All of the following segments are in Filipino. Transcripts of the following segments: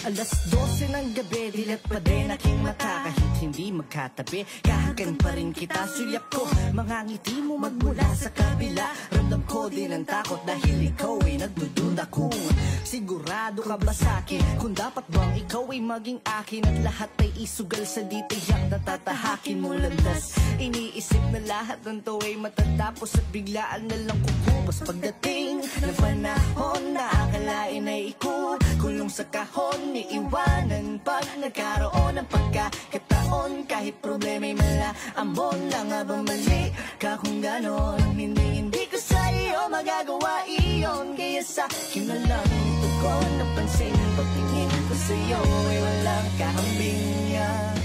12 ng gabi, dilat pa din aking mata. Kahit hindi magkatabi, kahagan pa rin kita. Sulyap ko, mga ngiti mo magmula sa kabila. Ramdam ko din ang takot dahil ikaw ay nagdududa kung sigurado ka ba sa'kin, kung dapat bang ikaw ay maging akin. At lahat ay isugal sa di tiyak na tatahakin mo landas. Iniisip na lahat ng to ay matatapos at biglaan na lang kukubos. Pagdating ng panahon na akalain ay kulong sa kahon, iiwanan pag nagkaroon ng pagkakataon. Kahit problema'y mala, ambon lang nga ba mali ka kung ganon? Hindi ko sa iyo magagawa iyon. Kaya sa akin na lang ito ko napansin. Pagtingin ko sa iyo ay walang kahambingan.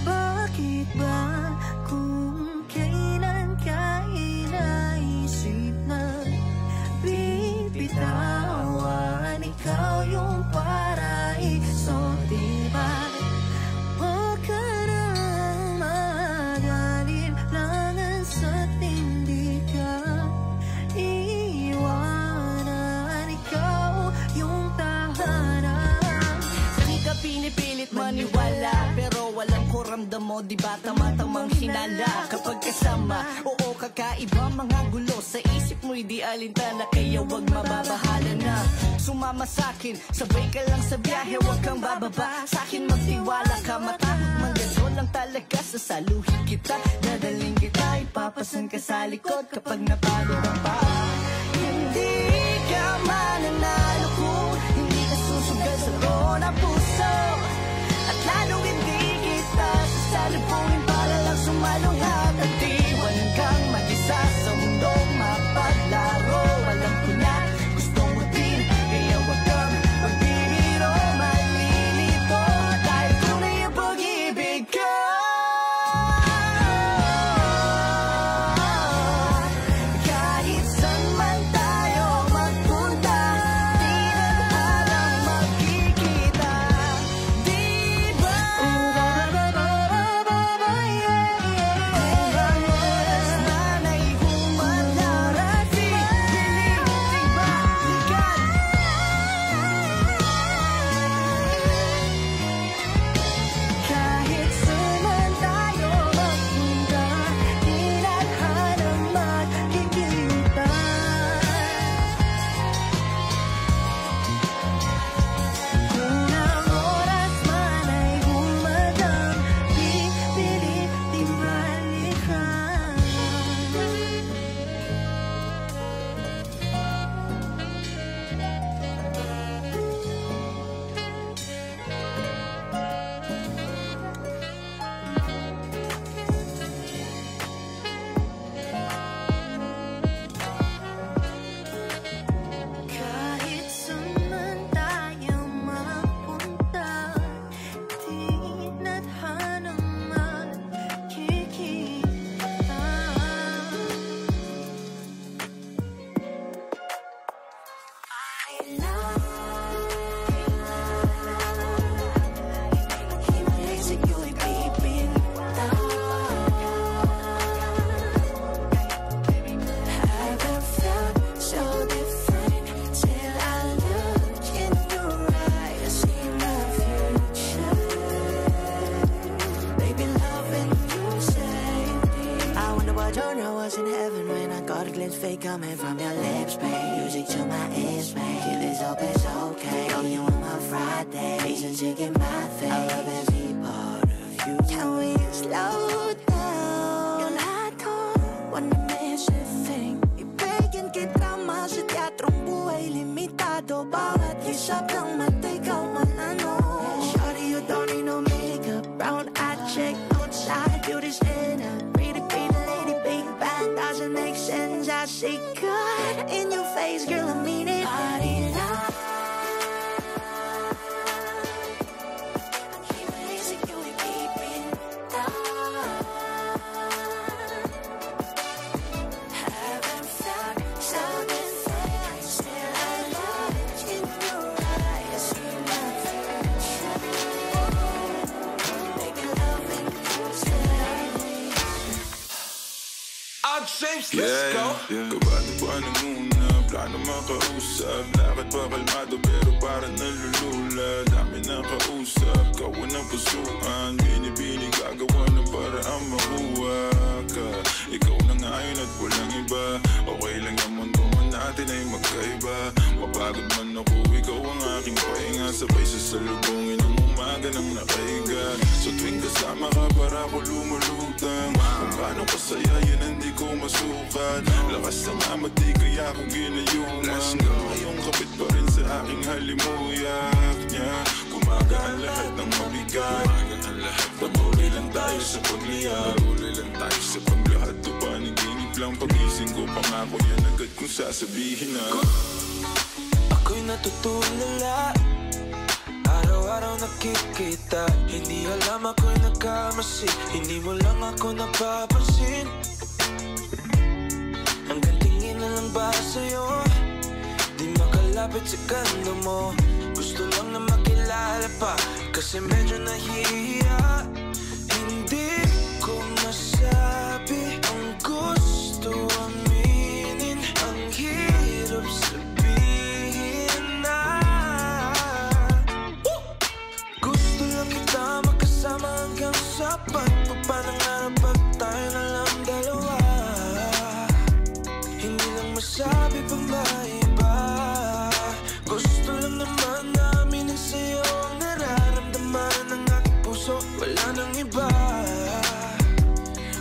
Bakit ba kung kailan ka inaisip na bibitawan, ikaw yung paraiso, diba? Huwag ka nang mag-alilangan sa hindi ka iiwanan, ikaw yung tahanan. Di ka pinipilit maniwala, pero walang kuramdam mo, diba tama-tamang hinala kapag kasama? Oo, kakaiba mga gulo sa isip mo'y di alintana, kaya wag mababahala na. Sumama sa'kin, sabay ka lang sa biyahe, wag kang bababa sa'kin, magtiwala ka, matakot man gano'n lang talaga. Sasaluhin kita, dadaling kita, ipapasan ka sa likod kapag napalo ang paa. Hindi ka mananalo kung hindi ka susugal sa rona puso, at lalong hindi kita sasalubungin para lang sumalungat. At iwanan kang mag-isa sa mundong mapaglaro. Alam ko na gusto mo din, kaya wag kang magbibiro, malilito dahil tunay ang pag-ibig ko. Kahit saan man tayo magpunta, di na halang magkikita, diba? Hanggang oras man ay humadarating, piling diba ligat? Kahit saan man tayo magpunta, di na halang magkikita. Kung ang oras man ay humadang, pipilit di balikan. Kahit saan man tayo mapunta, di na't hanang magkikita. Sa iyo'y bibitaw. Haven't felt so different till I look in your eyes, see my future. Baby, loving you saved me. I wonder what genre was in heaven when I got a glimpse fake coming from your lips, babe. Music to my ears, babe. Till it's hope it's okay. Call you on my Friday, reason to get my thing. I love every part of you. Can we slow down? Yung lahat ko, wanna miss a thing. Ibigin kita mas sa teatrong buhay limitado. Bawat hisap ng mata, ikaw man ano. Shawty, you don't need no makeup. Brown eye check, outside, you this in a pretty lady, big bang doesn't make sense. I see God in your face, girl, I mean it. Sa iyo'y bibitaw. Haven't felt so different till I look in your eyes, see my future. Baby, loving you saved me. I'll change, let's go. Kabado pa na muna, plano makausap. Lakad pa kalma sabay sasalubungin ang umaga ng nakahiga. So tuwing kasama ka para ko lumulutang, kung gaano kasaya yan hindi ko masukat. Lakas ng amat di kaya ko ginayuma, ngayong kapit pa rin sa aking halimuyak niya. Gumagaan lahat ng mabigat, patuloy lang tayo sa pagliyab, patuloy lang tayo sa paglahat. To panaginip lang, pagising ko pangako yan agad kung sasabihin na ako'y natutulala, araw-araw nakikita. Hindi alam ako'y nagkamasi, hindi mo lang ako napapansin. Hanggang tingin na lang ba sa'yo, di makalapit sa ganda mo. Gusto lang na makilala pa, kasi medyo nahihiya. Hindi ko masabi ang gusto aminin, ang hirap sabihin na gusto lang kita makasama hanggang sa pagpapanangarap at tayo na lang dalawa. Hindi lang masabi pang maiba, gusto lang naman namin sa'yo ang nararamdaman ng aking puso. Wala nang iba,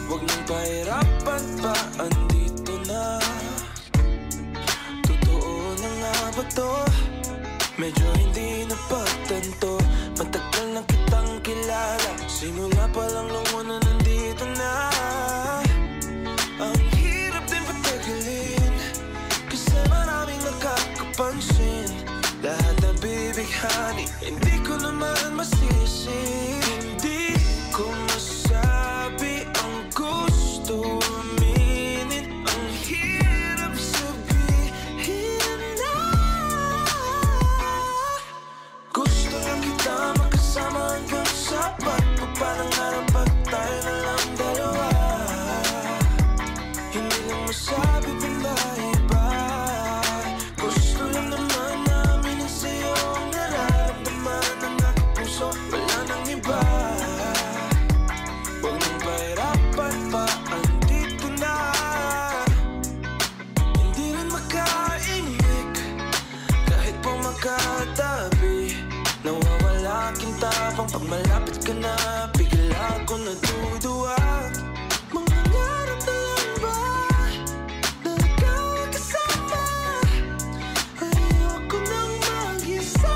huwag nang pahirapan pa, andito na. Totoo na nga ba to? Medyo hindi napagtanto, matagal na kitang kilala, simula pa lang nung una nandito na. Ang hirap din patagalin, kasi maraming nakakapansin. Lahat ng bibighani, hindi ko naman masisi. Hindi ko masabi ang gusto aminin, ang hirap sabihin na gusto lang kita makasama hanggang sa pagpapanangarap at tayo na lang dalawa. Hindi lang masabi pang maiba, gusto lang naman namin ang sa'yo ang nararamdaman ng aking puso. Wala nang iba, huwag nang pahirapan pa, andito na. Hindi rin makaimik kahit po magkatabi, nawawala aking tapang pag malapit ka na, bigla ako natutuwa. Mangangarap na lang ba na ikaw ay kasama, ayoko nang mag-isa.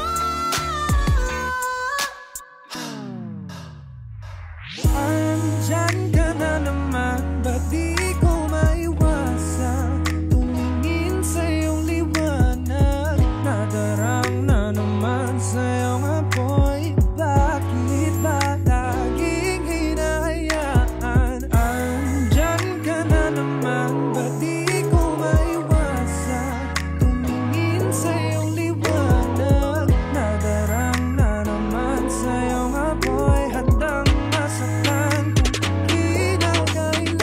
Andyan ka na naman, ba't di ko maiwasan tumingin sa iyong liwanag? Nadarang na naman sa iyong apoy, bakit ba laging hinahayaan? Andyan ka na naman, ba't di ko maiwasan tumingin sa iyong liwanag? Nadarang na naman sa iyong apoy, handang masaktan kung kinakailangan.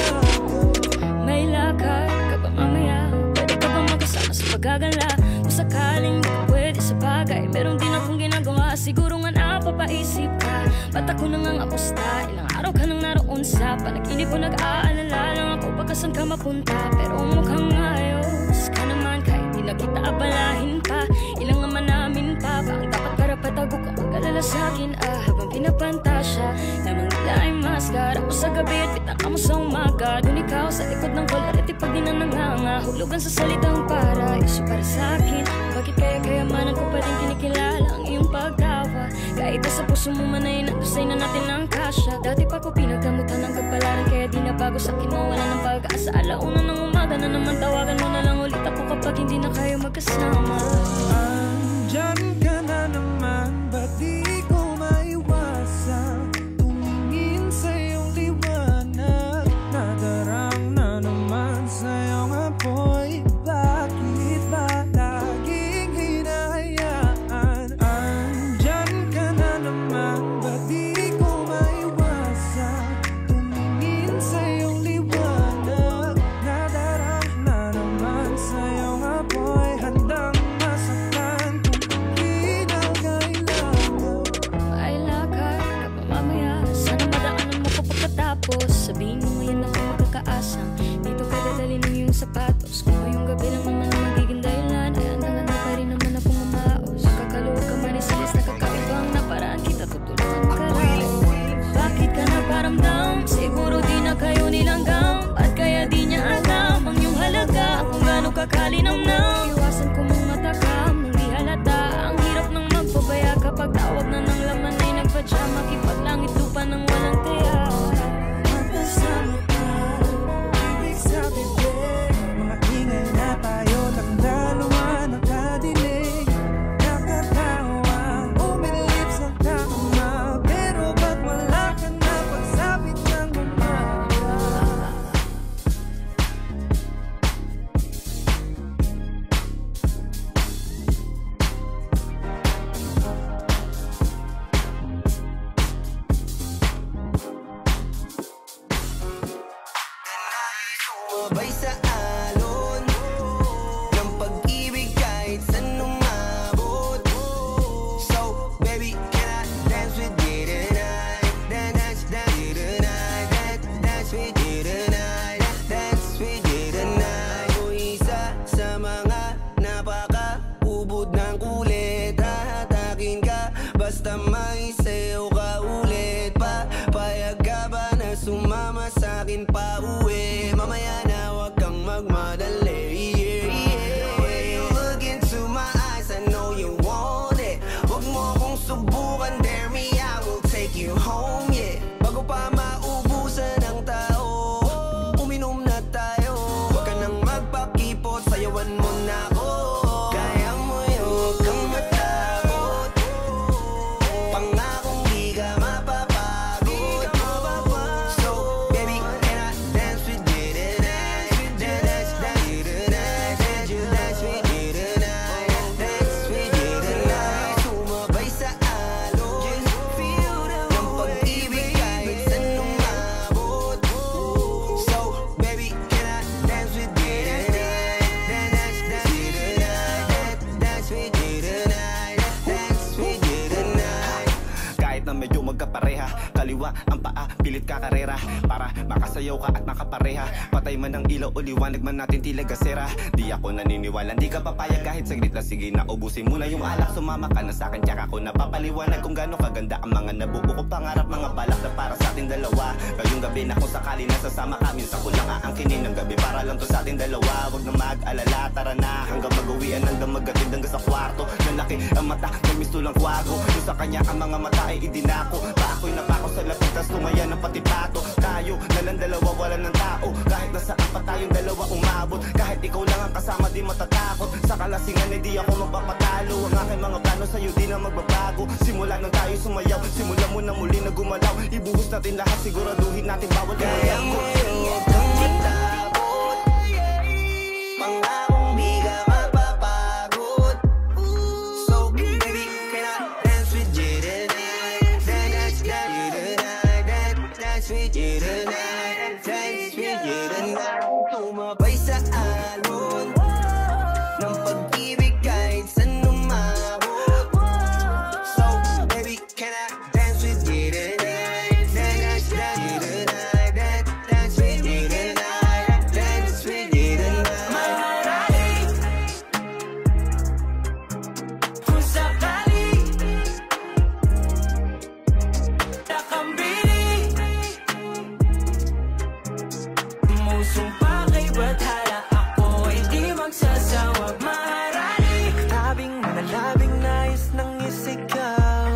May lakad ka ba mamaya? Pwede ka bang makasama sa paggagala? Kung sakaling di ka pwede sa bagay, meron din akong ginagawa, siguro nga napapaisip ka. Ba't ako nang ang apusta? Ilang araw ka nang naroon sa panaginip ko, nag-aalala lang ako pagka saan ka mapunta. Pero mukhang ayos ka naman kahit di na kita abalahin pa. Ilang naman namin pa ba ang dapat para patago ka mag-alala sa'kin? Habang pinapantasya lamang nila ay mascara mo sa gabi at pitaka mo sa umaga. Doon ikaw sa likod ng kolarete pag di na nanganga, hulugan sa salitang para iso para sa'kin. Bakit kaya kayamanan ko pa rin kinikilala ang iyong pagtawa? Kahit na sa puso mo man ay nandusay na natin ang kasya. Dati pa ko pinagdamutan ng kapalaran, kaya di na bago sa'kin mawala ng pag-asa. Alauna ng umaga na naman, tawagan mo na lang ulit ako kapag hindi na kayo magkasama. Andyan ka na naman, ba't di ko maiwasan tumingin sa iyong liwanag? Nadarang na naman sa iyong apoy, bakit ba laging hinahayaan? Andyan ka na naman, ba't di ko maiwasan tumingin sa iyong liwanag? Nadarang na naman sa iyong apoy, handang pagkalinamnam. Iwasan ko mong matakam, hindi halata. Ang hirap ng magpabaya kapag tawag na ng laman ay nagpadya. Makipaglangit lupa ng walang tiya. Magkasama ka, ibig sabihin mga ingay na tayo lang dalawa nakadinig. Nakatawa, umilip sa tama, pero ba't wala ka na pagsapit ng umaga? Sumabay sa alon ng pag-ibig kahit saan umabot. So, baby, can I dance with you tonight? Dance with you tonight. Dance with you tonight. Dance with you tonight. O isa sa mga napaka-ubod ng kulit. Hahatakin ka basta may sayo ka ulit. Payag ka ba na sumama sa'kin pa uwi? Mamaya na wag kang magmadali. The way you look into my eyes, I know you want it. Wag mo kong subukan, dare me, I will take you home, yeah. Bago pa maubusan ng tao, uminom na tayo. Wag ka nang magpakipot, sayawan mo na ako. Kaya mo yun, wag kang matakot. Pangakong di ka mapapagod. So, baby, can I dance with you tonight? Dance with you tonight. Dance with you tonight. Dance with you tonight. Sumabay sa alon ng pag-ibig kahit saan umabot. So, baby, can I dance with you tonight? Dance with you tonight. Dance with you tonight. Dance with you tonight. Kahit na medyo magkapareha, kaliwa ang paa, pilit ka karera. Para makasayaw ka at makapareha. Patay man ang ilaw o liwanag man natin tila gasera. Di ako naniniwala, di ka papayag kahit saglit lang. Sige na, ubusin mo na yung alak. Sumama ka na sa'kin, tsaka ko napapaliwanag kung gaano kaganda ang mga nabuo ko pangarap. Mga balak na para sa ating dalawa. Ngayong gabi na kung sakali nasasama ka, minsan ko lang aangkinin ng gabi para lang to sa ating dalawa. Huwag na mag-alala, tara na hanggang mag-uwian, hanggang maggatid hanggang sa kwarto. Nalaki ang mata, may misto lang kwago. Yung sa kanya ang mga mata ay idinako. Pa ako'y napako sa lapit, tas tumaya ng pati pato. Tayo na lang dalawa, wala ng tao. Kahit nasaan pa tayong dalawa umabot. Kahit ikaw lang ang kasama, di matatakot. Sa kalasingan ay di ako magpapatalo. Ang aking mga plano sa'yo di na magbabago. Simula nang tayo sumayaw, simula mo na muli na gumalaw. Ibuhos natin lahat, siguraduhin natin bawat Kaya mo yun, wag kang matakot. Pangakong di ka mapapagod. So, baby, can I dance with you tonight? Dance with you tonight. Dance with you tonight. Dance with you tonight. Tumabay sa alon ng pag-ibig kahit saan umabot. So, baby, can I dance with you tonight? Dance with you tonight. Dance with you tonight. Dance with you tonight. Maharali, kung sakali nakambili, musumpa kay Bathala, ako ay di magsasawa. Maharali, tabing manalabing nais nang isigaw.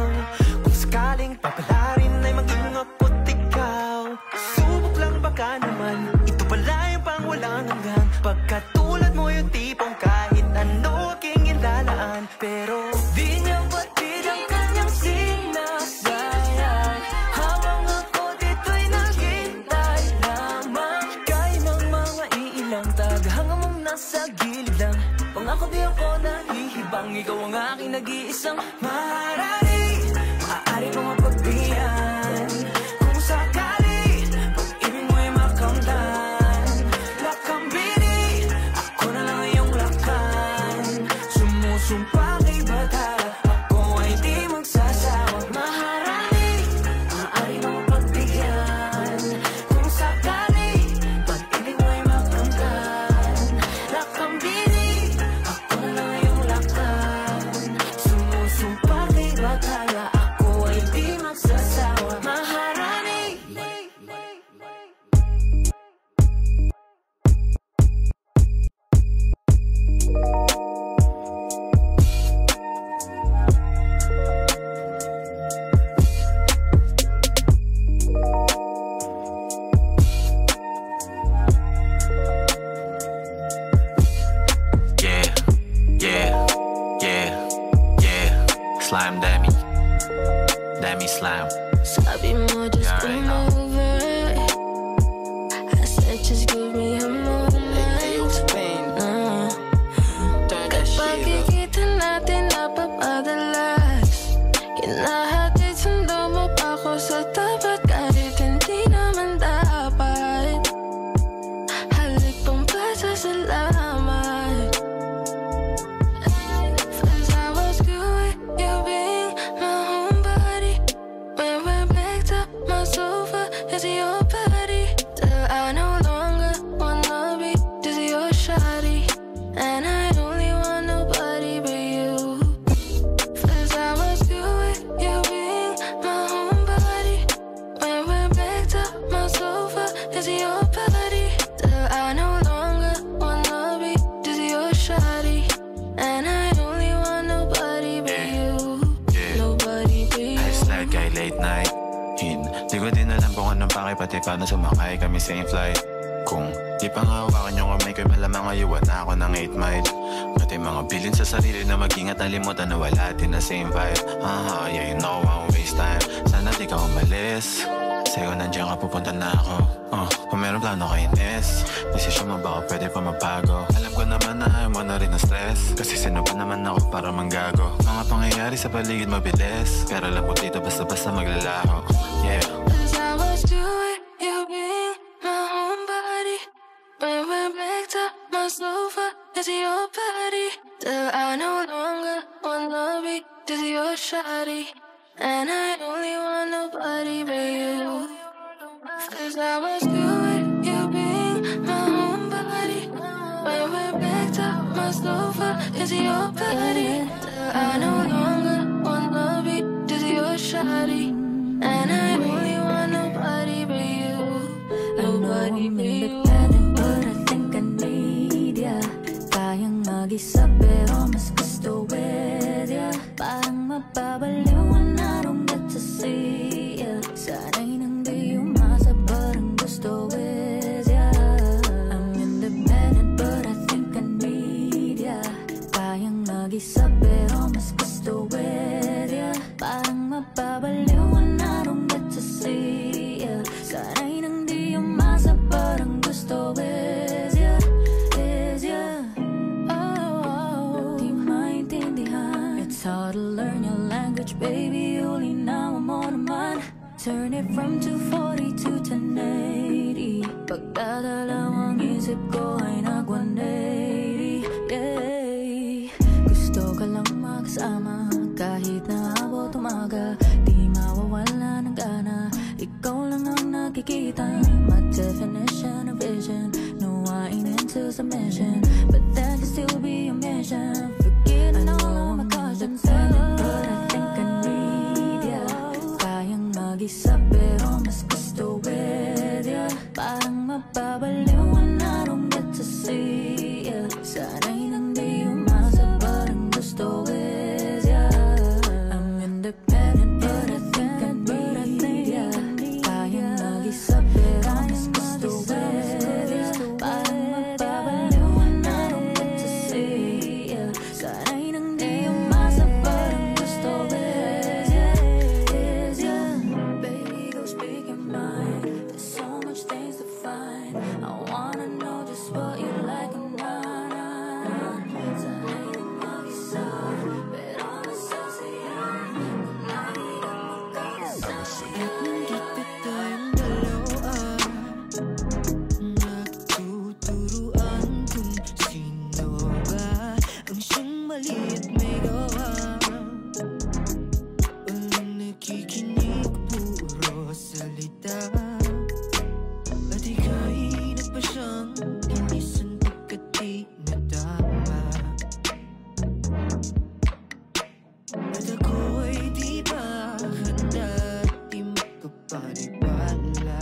Kung sakaling papalarin ay mag-ingapot ikaw. Subok lang baka naman, ito pala yung pang walang hanggan. Pagkatulad mo yung tipong kahit ano aking ilalaan. Pero di niya batid ang kanyang sinasayang. Habang ako dito'y naghintay lamang. Kaya ng mga iilang tagahanga mong nasa gilid lang. Pangako di ako nahihibang, ikaw ang aking nag-iisang maharali. Maaari mo mapagbihan kung sakali pag-ibig mo'y makamtan. Lakambini, ako na lang iyong lakan. Sumusumpa kay Bathala, ako ay di magsasawa. Maharali, maaari mo mapagbihan kung sakali pag-ibig mo'y makamtan. Lakambini, ako na lang iyong lakan. Sumusumpa kay Bathala, ako ay di magsasawa. Slime Demi Slime. Sabi mo just come over it. I said just give me a moment. Kapag kikita natin napapadalas, hinahatid sundo mo pa ako sa tapat kahit hindi naman dapat. Halik pang pasasalamat. First I was good with you being my homebody. When we're backed up, my sofa is your body. Till I no longer wanna be just your shawty. And I only want nobody but you. First I was good with you being my homebody. When we're backed up, my sofa is your body. Till I no longer wanna be just your shawty. And I only want nobody but you. Nobody but you. Hashtag kay late night. Di ko din alam kung anong pake, pati paano sumakay kami same flight. Kung di pa nga hawakan yung kamay ko'y malamang ayuwan na ako ng 8 mile. Pati mga bilin sa sarili na mag-ingat, nalimutan na wala din na same vibe. Yeah, you know I won't waste time. Sana di ka umalis. Sa'yo nandiyan ka, pupunta na ako. Kung meron plano kay Ines, desisyon mo baka pwede pa magbago. Alam ko naman na ayaw mo na rin na stress, kasi sino pa naman ako para manggago. Mga pangyayari sa paligid mabilis, pero alam ko dito basta-basta maglalaho. Yeah. Cause I was doing you being my homebody. When we're backed up, my sofa is your body. Till I no longer wanna be just your shawty. And I only want nobody but you. Cause I was doing you being my homebody. When we're backed up, my sofa is your body. Till I no longer wanna be just your shawty. And I only want nobody but you. Nobody but you. But I think I need ya. Kayang mag-isa pero mas gusto with ya. Parang mapabaliwan, I don't get to see ya. Sana'y nang di umasa, parang gusto with ya. I'm independent but I think I need ya. Kayang mag-isa pero mas gusto with ya. Parang mapabaliwan, I don't get to see ya. Sana'y nang di umasa, parang gusto with ya. Is ya. Di maintindihan. It's hard to learn your language, baby. Uli na mo naman. Turn it from 240 to 1080. Pagdadalawang isip ko ay nag-180. Yeah. Gusto ka lang makasama, kahit na abot umaga. Di mawawala ng gana, ikaw lang ang nakikita. My definition of vision, no, I ain't into submission, but that can still be your mission. Forgetting all of my cautions, but I think I need ya. Kayang mag-isa pero mas gusto with ya. Parang mapabaliwan, I don't get to see ya. Sana'y nang di umasa, parang gusto with ya. I'm independent but I think I need ya. Kayang mag-isa pero mas gusto with ya. Parang mapabaliwan, I don't get to see ya. Sana'y nang di umasa, parang gusto with ya. Is ya. Baby, go speak your mind. There's so much things to find. I wanna know just what you like and not. Sana'y nang mag-isa pero mas sasaya. Kung lagi kang magkakasama. Nandito tayong dalawa, nagtuturuan kung sino ba ang siyang mali at may gawa. Walang nakikinig, puro salita. At ika'y nagpasyang linisan pagkat di nadama. At ako'y di ba handa, di makapanibala.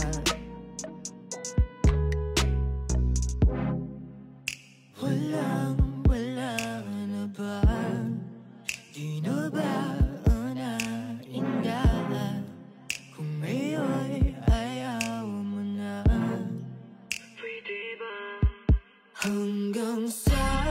Wala na ba? Di na ba unahin ka? Kung ngayon ayaw mo na, pwede ba hanggang sa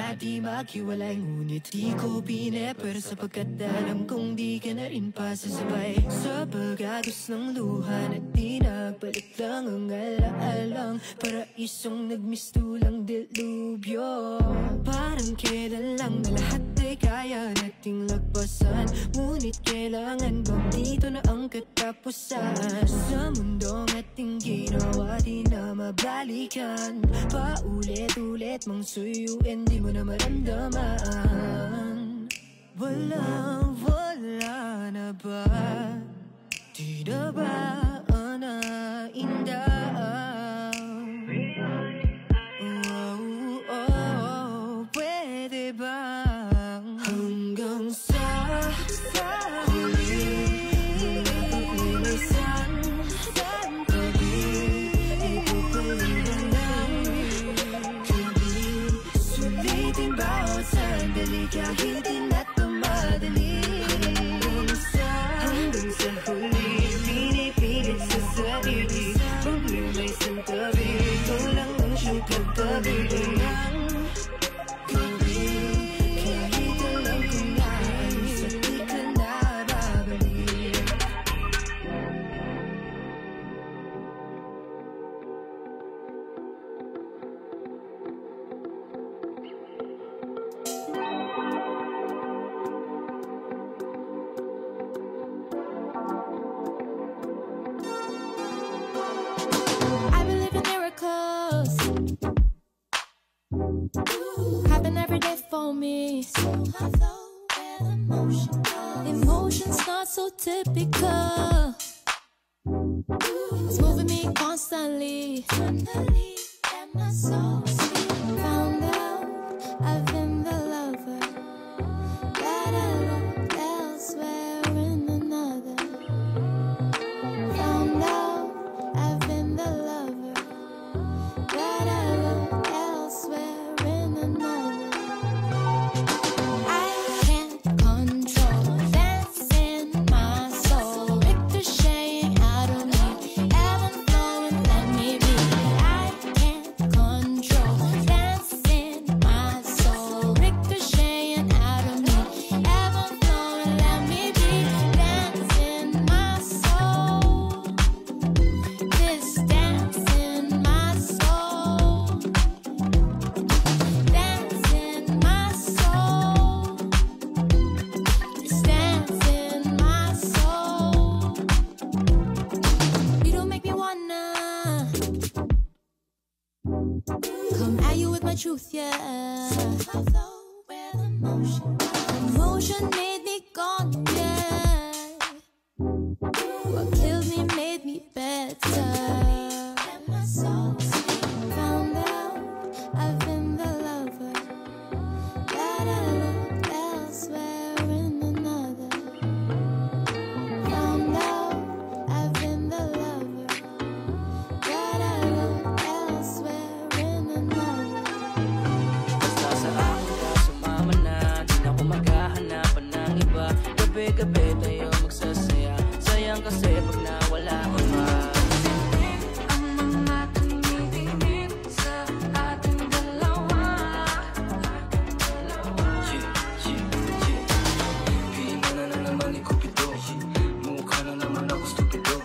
na di maghiwalay, ngunit di ko pineper sapagkat alam kong di ka na rin pasasabay sa pag-agos ng luha na di nagbalik lang ang alaalang paraisong nagmistulang dilubyo. Parang kailan lang na lahat ay kaya nating lagpasan, ngunit kailangan bang dito na ang katapusan sa mundong ating ginawa di na mabalikan. Paulit-ulit mang suyuin di mo na maramdaman. Wala na ba? Di na ba naindah? Pwede bang hanggang sa huli isang tabi ipupulitan ng gabi, sulitin bawat sandali kahit di na ito madali. Hanggang sa huli pinipilit sa sarili, problema'y isang tabi, ikaw lang ang siyang katabi ng gabi. Kahit alam ko na sa di ka na babalik. I believe in miracles happen every day for me. Emotions not so typical, it's moving me constantly. And my soul found out I've been the lover that I loved elsewhere in another. Found out I've been the lover that I loved elsewhere in another. I can't control dance in my soul, ricocheting out of me, ever flowing, let me be. I can't control dance in my soul, ricocheting out of me, ever flowing, let me be. Dance in my soul, this dance in my soul, dance in my soul, this dance in my soul. You don't make me wanna come at you with my truth, yeah. Emotion made me gone, yeah. What killed me made me better. Found out I've been the lover that I loved elsewhere in another. Found out I've been the lover that I loved elsewhere in another. Basta sa akin ka sumama na, di na ako maghahanapan ng iba. Gabi-gabi tayo magsasaya, sayang kasi pag nawala ka pa. Ang mga tumitingin sa ating dalawa. Hihina na naman ni Cupido, mukha na naman ako stupido,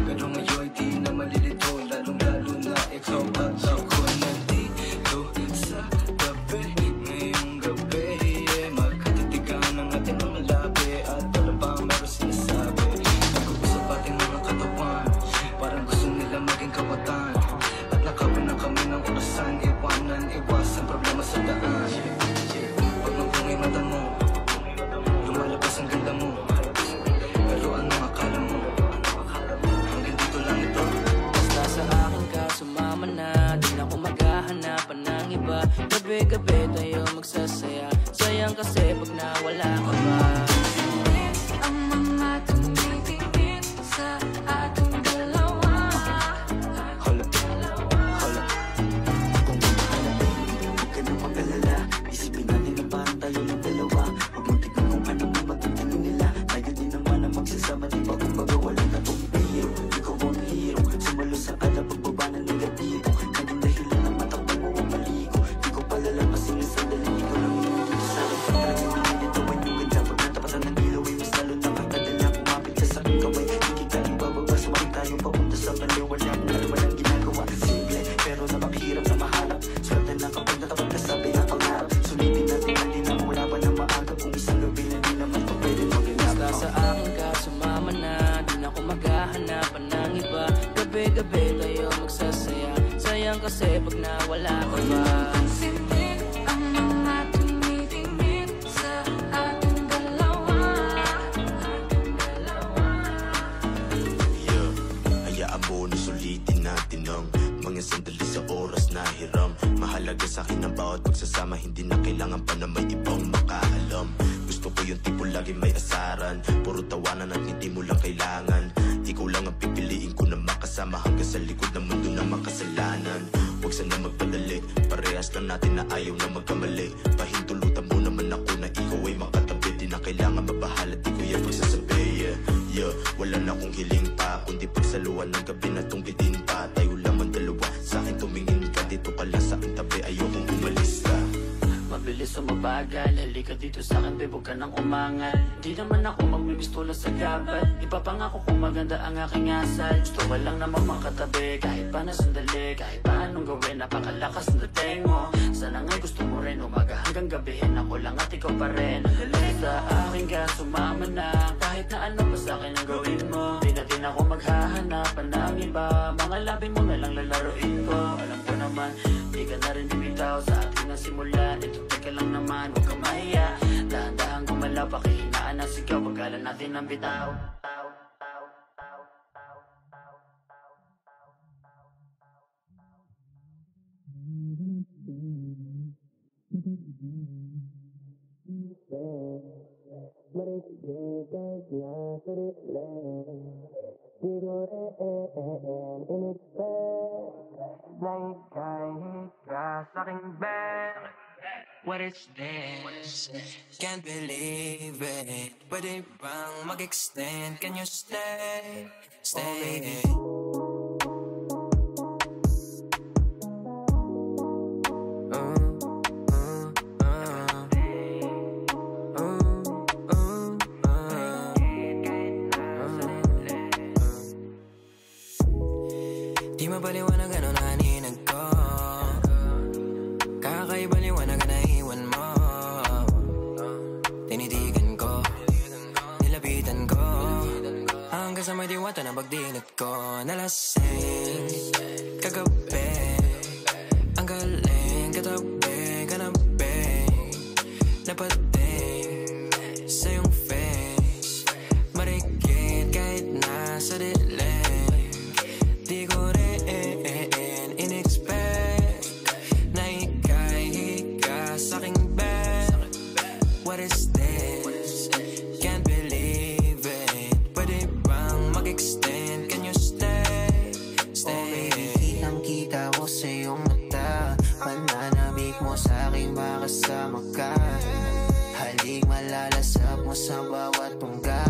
pero ngayon di na malilito, lalong-lalo na ikaw at ako nandito sa tabi. Ngayong gabi magkatitigan ang ating mga labi, at alam ba meron sinasabi, nag-uusap ating mga katawan, parang gusto nila maging kawatan, at nakawan na kami ng orasan, iwanan, iwasan problema sa daan. Pag mabungay mata mo, lumalabas ang ganda mo, pero anong akala mo, hanggang dito lang ito. Basta sa akin ka sumama na, di na ako maghahanapan ng iba. Gabi-gabi tayo magsasaya, sayang kasi pag nawala ka pa. Ang mga tumitingin sa ating dalawa. Hala, hala, kung mahala, huwag ka na mag-alala, isipin natin na parang tayo ng dalawa. Huwag mo tignan kung ano man maging tingin nila, tayo din naman ang magsasama, di ba kumbaga wala na tong bihiro. Ikaw ang hero, sumalo sa ala pagbaba ng negatibo, naging dahilan na matakpan mo ang mali ko. Di ko pala lang kasi sandali, sa'yo magsasaya. Sayang kasi pag nawala ka ba. Pansinin ang mga tumitingin sa ating dalawa. Yeah, hayaan mo na sulitin natin ang mga sandali sa oras na hiram. Mahalaga sa'kin ang bawat pagsasama, hindi na kailangan pa na may ibang makaalam. Gusto ko yung tipo lagi may asaran, puro tawanan at hindi mo lang kailangan. Ikaw lang ang pipiliin ko na makasama hanggang sa likod ng mundo na makasalanan. Huwag sana magpadali, parehas lang natin na ayaw na magkamali. Pahintulutan mo naman ako na ikaw ay makatabi. Di na kailangan mabahala, di ko yan pagsasabi. Yeah, wala na akong hiling pa, kundi pagsaluan ng gabi na tungkitin pa. Tayo lamang dalawa, sa'kin tumingin ka, dito ka lang sa'king tabi, ayokong umalis ka. Mabilis o mabagal, halika dito sa'kin, babe, huwag ka nang umangal. Di naman ako magbibistola sa gabal, ipapangako kung maganda ang aking asal. Gusto ko lang naman makatabi, kahit pa na sandali, kahit pa anong gawin, napakalakas ng dating mo. Sana nga'y gusto mo rin, umaga hanggang gabihin, ako lang at ikaw pa rin. Ang galing sa akin ka, sumama na, kahit na ano pa sa'kin ang gawin mo. Di na din ako maghahanapan ng iba, mga labi mo na lang lalaroin ko. Alam ko naman, di ka na rin bibitaw sa atin na simula. Ito teka lang naman, huwag ka mahiya. Dahan-dahan gumalaw, pakihinaan ang sigaw, pagkalan natin ang bitaw. What is this? Can't believe it. Pwede bang mag-extend? Can you stay? Stay. Di mapaliwanag ano naninag ko. Kakaibaliwanag na iwan mo. Tinitigan ko, nilapitan ko, hanggang sa may diwata na pagdinat ko. Nalasing kagabi, ang galing katabi, kanabi, napating sa iyong face. Marikit kahit nasa dilim, di ko rin in-expect na ika'y hika sa'king bed. What is this? Can't believe it. Pwede bang mag-extend? Can you stay? Stay. Kitang-kita ko sa iyong mata, pananabik mo sa'king makasama ka. Halik malalasap mo sa bawat tungga.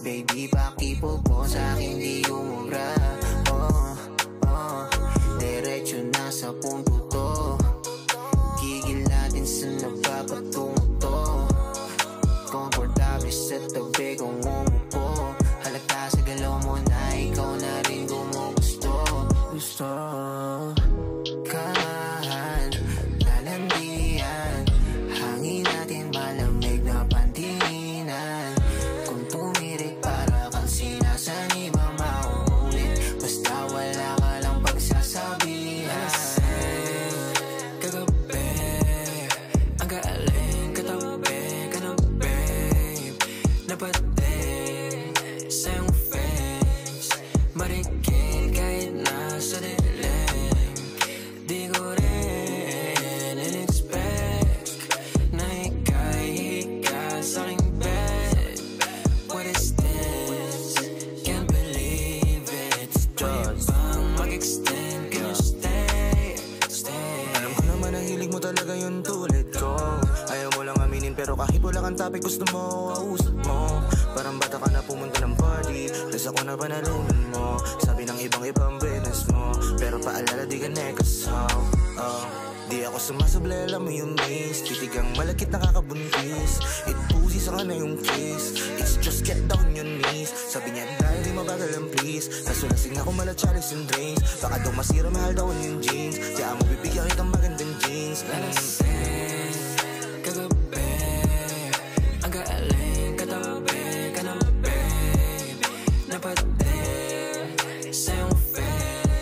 Baby, pakipo po sa'kin di umubra. Diretso na sa punto to, gigil natin sa napapatungo to. Komportable sa tabi kong umupo, halata sa galaw mo na ikaw na rin gumugusto. Gusto kahan, lalandian, hangin natin malamig na pantinginan. Kung tumirik para kang sinasaniba, mauulit, basta wala ka lang pagsasabihan. Kagabi, ang galing katabi, kanabi, napating sa iyong face. Marikit kahit nasa dilim, di ko rin in-expect na ika'y hika sa'king bed. What is this? Can't believe it. Pwede bang mag-extend? Can you stay? Stay. Alam ko naman ang hilig mo talaga yung tulad ko. Ayaw mo lang aminin pero kahit wala kang topic gusto mo, kausap mo. Parang bata ka na pumunta ng party, tas ako na panalunan mo. Sabi ng ibang business mo, pero paalala di ka nekasaw. Di ako sumasablay, alam mo yung maze. Titigang malakit nakakabuntis, it pussy sa ka na yung kiss. It's just get down your knees. Sabi niya dahil di mabagal ang please, kaso lasing ako mala chalice and drinks. Baka daw masira, mahal daw yung jeans. Kaya mo bibigyan kitang magandang jeans. Nalasing kagabi, ang galing katabi, kanabi, napating sa iyong face.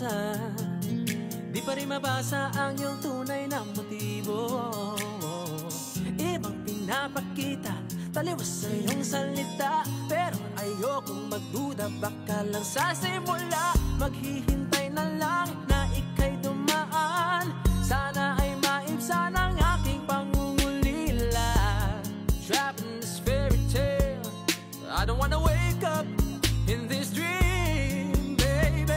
umasa. Di pa rin mabasa ang iyong tunay na motibo. Ibang pinapakita, taliwas sa iyong salita. Pero ayokong magduda, baka lang sa simula. Maghihintay na lang na ika'y dumaan. Sana ay maibsan ang aking pangungulila. Trapped in this fairy tale, I don't wanna wake up in this dream, baby.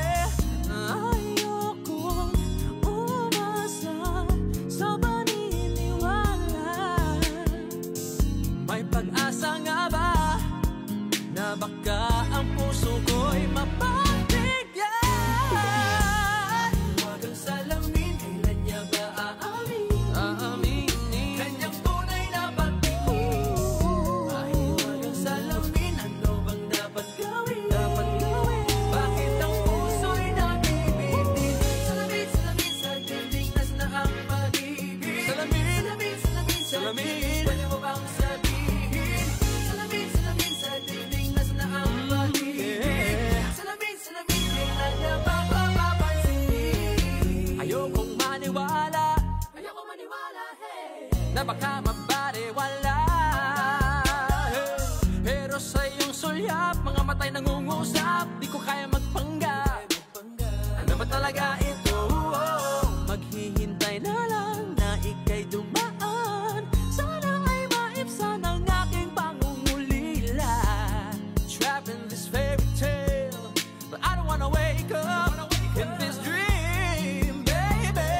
Ayokong umasa sa paniniwala. May pag-asa nga ba na baka ang puso ko'y mapagbigyan? Huwag ang salamin, kailan niya ba aaminin kanyang tunay na pag-ibig? Ay, huwag ang salamin, ano bang dapat gawin? Bakit ang puso'y nabibitin? Salamin, salamin, sa dinding nas na ang pag-ibig. Salamin, salamin, salamin, salamin, pwede mo bang sabihin? Salamin, salamin, sa dinding nas na ang pag-ibig. Salamin, salamin, kailan niya ba mapapansin? Ayokong maniwala, hey, na baka mabaliwala, hey. Pero sa iyong sulyap, mga matay nangungusap, di ko kaya magpanggap. Ano ba talaga ito? Maghihintay na lang na ika'y dumaan. Sana ay maibsan ang aking pangungulila. Trapped in this fairy tale, but I don't wanna wake up in this dream, baby.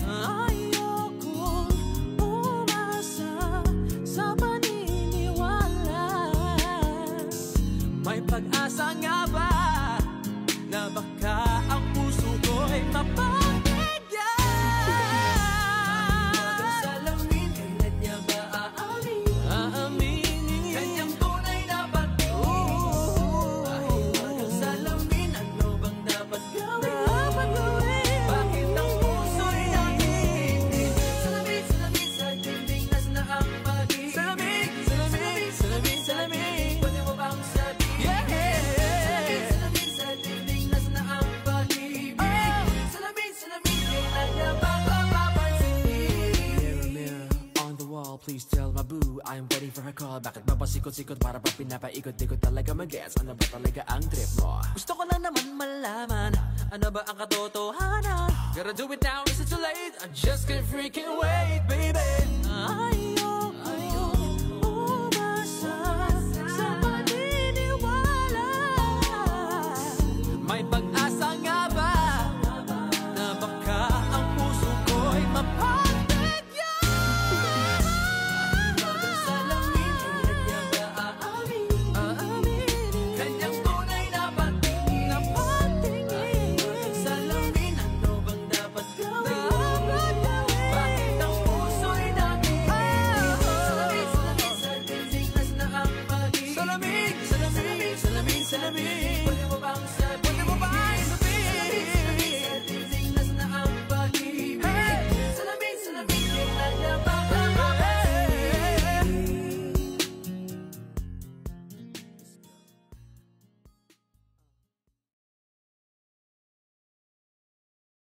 Ayokong umasa sa paniniwala. May pag-asa nga ba na baka ang puso ko'y mapagbigyan? Huwag ang salamin, kailan niya ba aaminin kanyang tunay na pag-ibig? Ay, huwag ang salamin, ano bang dapat gawin? Bakit ang puso'y nakikinig? Salamin, salamin, sa dinding nas na ang pag-ibig. Salamin, salamin, salamin, salamin, pwede mo bang sabihin? Salamin, salamin, sa dinding nas na ang pag-ibig. Salamin, salamin, kailan niya ba mapapansin? Mirror, mirror on the wall, please tell my boo I'm waiting for her call. Bakit ba pasikot-sikot para ba pinapaikot? Di ko talaga mag-gets, ano ba talaga ang trip mo? Gusto ko lang naman malaman, ano ba ang katotohanan? Gotta do it now, is it too late? I just can't freaking wait, baby.